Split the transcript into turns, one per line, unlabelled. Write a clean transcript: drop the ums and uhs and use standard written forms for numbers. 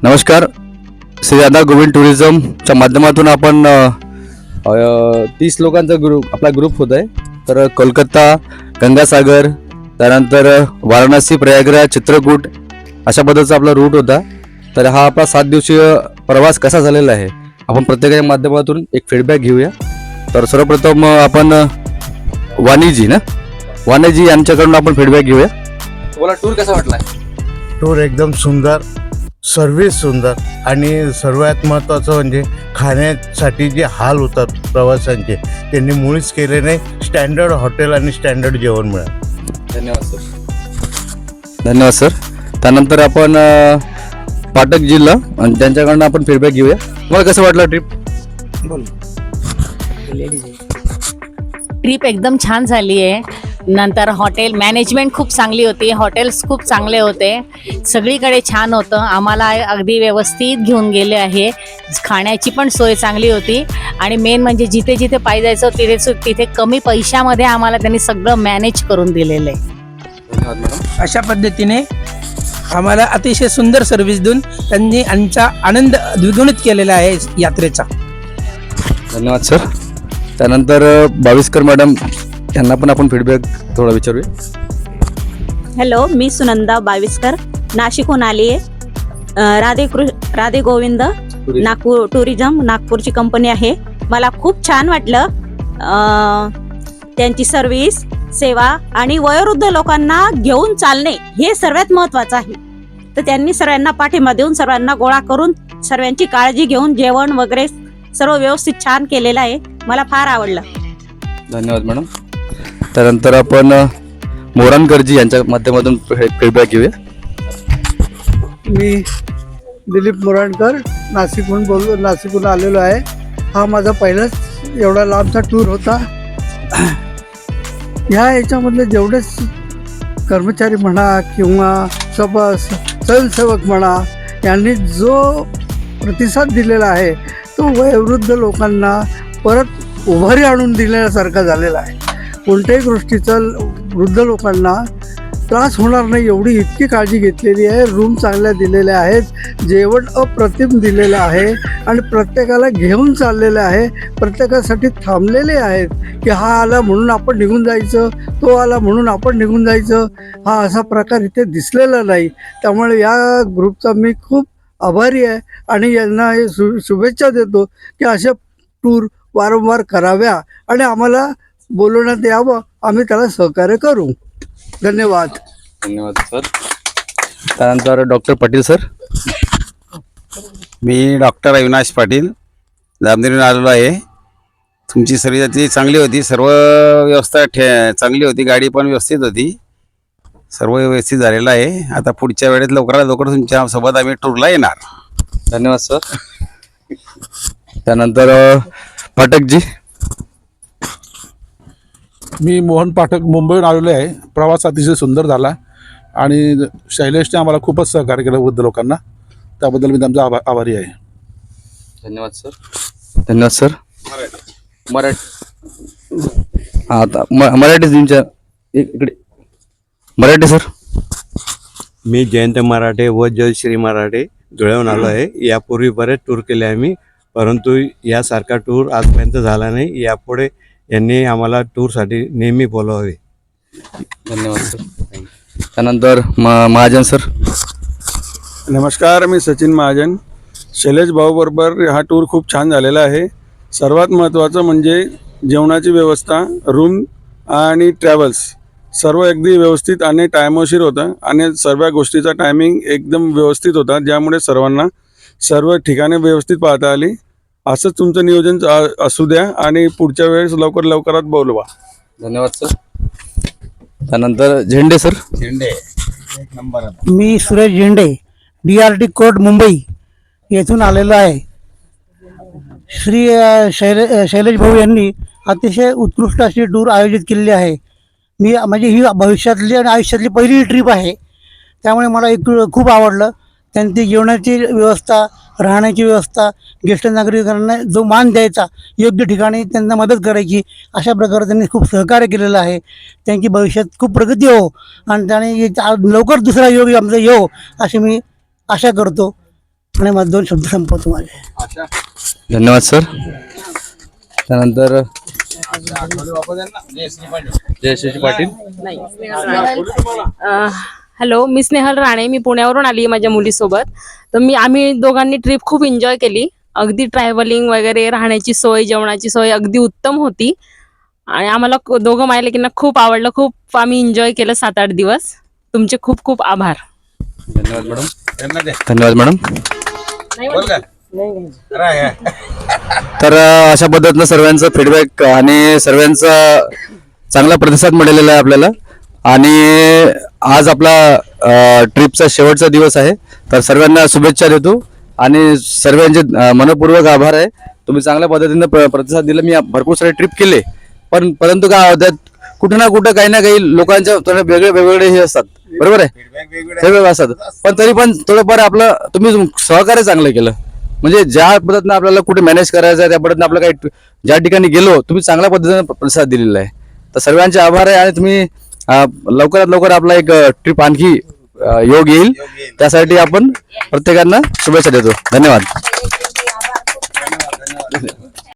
नमस्कार. श्री राधा गोविंद टुरिझमच्या माध्यमातून आपण 30 लोकांचा आपला ग्रुप होत आहे. तर कोलकाता, गंगासागर, त्यानंतर वाराणसी, प्रयागराज, चित्रकूट अशा पद्धतीचा आपला रूट होता. तर हा आपला 7 दिवसीय प्रवास कसा झालेला आहे आपण प्रत्येकाच्या माध्यमातून एक फीडबॅक घेऊया. तर सर्वप्रथम आपण वाणीजी यांच्याकडून आपण फीडबॅक घेऊया. तुम्हाला टूर कसा वाटला?
टूर एकदम सुंदर, सर्व्हिस सुंदर आणि सर्वात महत्त्वाचं म्हणजे खाण्यासाठी जे हाल होतात प्रवाशांचे त्यांनी मुळीच केले नाही. स्टँडर्ड हॉटेल आणि स्टँडर्ड जेवण मिळालं.
धन्यवाद सर. त्यानंतर आपण पाठक जिल्हा आणि त्यांच्याकडनं आपण फीडबॅक घेऊया. तुम्हाला कसं वाटलं ट्रिप?
ट्रिप एकदम छान झाली आहे. नंतर हॉटेल मॅनेजमेंट खूप चांगली होती, हॉटेल्स खूप चांगले होते, सगळीकडे छान होतं. आम्हाला अगदी व्यवस्थित घेऊन गेले आहे. खाण्याची पण सोय चांगली होती आणि मेन म्हणजे जिथे जिथे पाहिजे जायचं तिथे कमी पैशामध्ये आम्हाला त्यांनी सगळं मॅनेज करून दिलेलं आहे.
धन्यवाद मॅडम.
अशा पद्धतीने आम्हाला अतिशय सुंदर सर्व्हिस देऊन त्यांनी आमचा आनंद द्विगुणित केलेला आहे यात्रेचा.
धन्यवाद सर. त्यानंतर बाविस्कर मॅडम यांना पण आपण फीडबॅक थोडा विचारूया.
हॅलो, मी सुनंदा बाविस्कर, नाशिकहून आली आहे. राधे गोविंद नागपूर टुरिझम नागपूरची कंपनी आहे. मला खूप छान वाटलं. त्यांची सर्व्हिस, सेवा आणि वयोवृद्ध लोकांना घेऊन चालणे हे सर्वात महत्त्वाचं आहे. तर त्यांनी सर्वांना पाठिंबा देऊन सर्वांना गोळा करून सर्वांची काळजी घेऊन जेवण वगैरे सर्व व्यवस्थित छान केलेलं आहे. मला फार आवडलं.
धन्यवाद मॅडम. त्यानंतर आपण मोरानकरजी यांच्या माध्यमातून फीडबॅक घेऊया.
मी दिलीप मोराणकर नाशिकहून आलेलो आहे. हा माझा पहिलाच एवढा लांबचा टूर होता. ह्या याच्यामधले जेवढेच कर्मचारी म्हणा किंवा स्वयंसेवक म्हणा यांनी जो प्रतिसाद दिलेला आहे तो वयोवृद्ध लोकांना परत उभारी आणून दिल्यासारखा झालेला आहे. कोणत्याही गोष्टीचा वृद्ध लोकांना त्रास होणार नाही एवढी इतकी काळजी घेतलेली आहे. रूम चांगल्या दिलेल्या आहेत, जेवण अप्रतिम दिलेलं आहे आणि प्रत्येकाला घेऊन चाललेलं आहे. प्रत्येकासाठी थांबलेले आहेत की हा आला म्हणून आपण निघून जायचं, तो आला म्हणून आपण निघून जायचं, हा असा प्रकार इथे दिसलेला नाही. त्यामुळे या ग्रुपचा मी खूप आभारी आहे आणि यांना हे शुभेच्छा देतो की अशा टूर वारंवार कराव्या आणि आम्हाला बोलवण्यात यावं. आम्ही त्याला सहकार्य करू. धन्यवाद.
धन्यवाद सर. त्यानंतर डॉक्टर पाटील सर.
मी डॉक्टर अविनाश पाटील जामनेरहून आलेलो आहे. तुमची सर्व्हिस चांगली होती, सर्व व्यवस्था चांगली होती, गाडी पण व्यवस्थित होती, सर्व व्यवस्थित झालेलं आहे. आता पुढच्या वेळेत लवकरात लवकर तुमच्या सोबत आम्ही टूरला येणार.
धन्यवाद सर. त्यानंतर पाठकजी.
मी मोहन पाठक मुंबईहून आलेलो आहे. प्रवास अतिशय सुंदर झाला आणि शैलेशने आम्हाला खूपच सहकार्य केलं वृद्ध लोकांना, त्याबद्दल मी त्यांचा आभारी आहे.
धन्यवाद सर. धन्यवाद सर. आता मराठी तुमच्या इकडे मराठी सर.
मी जयंत मराठे व जयश्री मराठे धुळ्याहून आलो आहे. यापूर्वी बरेच टूर केले आम्ही, परंतु यासारखा टूर आजपर्यंत झाला नाही. यापुढे यांनी आम्हाला टूरसाठी नेहमी बोलवावे.
धन्यवाद सर. त्यानंतर महाजन सर.
नमस्कार, मी सचिन महाजन. शैलेश भाऊबरोबर हा टूर खूप छान झालेला आहे. सर्वात महत्त्वाचं म्हणजे जेवणाची व्यवस्था, रूम आणि ट्रॅव्हल्स सर्व अगदी व्यवस्थित आणि टायमोशीर होतं आणि सर्व गोष्टीचा टायमिंग एकदम व्यवस्थित होता, ज्यामुळे सर्वांना सर्व ठिकाणे व्यवस्थित पाहता आली. असंच तुमचं नियोजन असू द्या आणि पुढच्या वेळेस लवकरात बोलवा.
धन्यवाद सर. त्यानंतर झेंडे सर.
मी सुरेश झेंडे, DRT कोर्ट मुंबई येथून आलेलो आहे. श्री शैलेश भाऊ यांनी अतिशय उत्कृष्ट अशी टूर आयोजित केलेली आहे. माझी ही भविष्यातली आणि आयुष्यातली पहिली ट्रिप आहे, त्यामुळे मला खूप आवडलं. त्यांची जेवणाची व्यवस्था, राहण्याची व्यवस्था, ज्येष्ठ नागरिकांना जो मान द्यायचा, योग्य ठिकाणी त्यांना मदत करायची, अशा प्रकारे त्यांनी खूप सहकार्य केलेलं आहे. त्यांची भविष्यात खूप प्रगती हो आणि त्याने लवकर दुसरा योग आमचा येऊ अशी मी आशा करतो. आणि माझे 2 शब्द संपवतो माझे.
धन्यवाद सर. त्यानंतर जयश्री पाटील.
हॅलो, मी स्नेहल राणे. मी पुण्यावरून आली आहे माझ्या मुलीसोबत. तर आम्ही दोघांनी ट्रिप खूप एन्जॉय केली. अगदी ट्रॅव्हलिंग वगैरे, राहण्याची सोय, जेवणाची सोय अगदी उत्तम होती आणि आम्हाला दोघं मायलेकींना खूप आवडलं. खूप आम्ही एन्जॉय केलं 7-8 दिवस. तुमचे खूप खूप आभार.
धन्यवाद मॅडम. धन्यवाद मॅडम. तर अशा पद्धतीनं सर्वांचा फीडबॅक आणि सर्वांचा चांगला प्रतिसाद मिळालेला आहे आपल्याला. आणि आज आपला ट्रिपचा शेवटचा दिवस आहे. तर सर्वांना शुभेच्छा देतो आणि सर्वांचे मनपूर्वक आभार आहे. तुम्ही चांगल्या पद्धतीनं प्रतिसाद दिला. मी भरपूर सारे ट्रिप केले, परंतु काय होतात, कुठे ना कुठं काही ना काही लोकांच्या वेगवेगळे हे असतात, बरोबर आहे, वेगवेगळे असतात. पण तरी पण थोडंफार आपलं तुम्ही सहकार्य चांगलं केलं. म्हणजे ज्या पद्धतीनं आपल्याला कुठे मॅनेज करायचं आहे त्या पद्धतीनं आपलं काही ज्या ठिकाणी गेलो तुम्ही चांगल्या पद्धतीने प्रतिसाद दिलेला आहे. तर सर्वांचे आभार आहे. आणि तुम्ही लवकरात लवकर आपला एक ट्रिप आणखी योग येईल त्यासाठी आपण प्रत्येकांना शुभेच्छा देतो. धन्यवाद.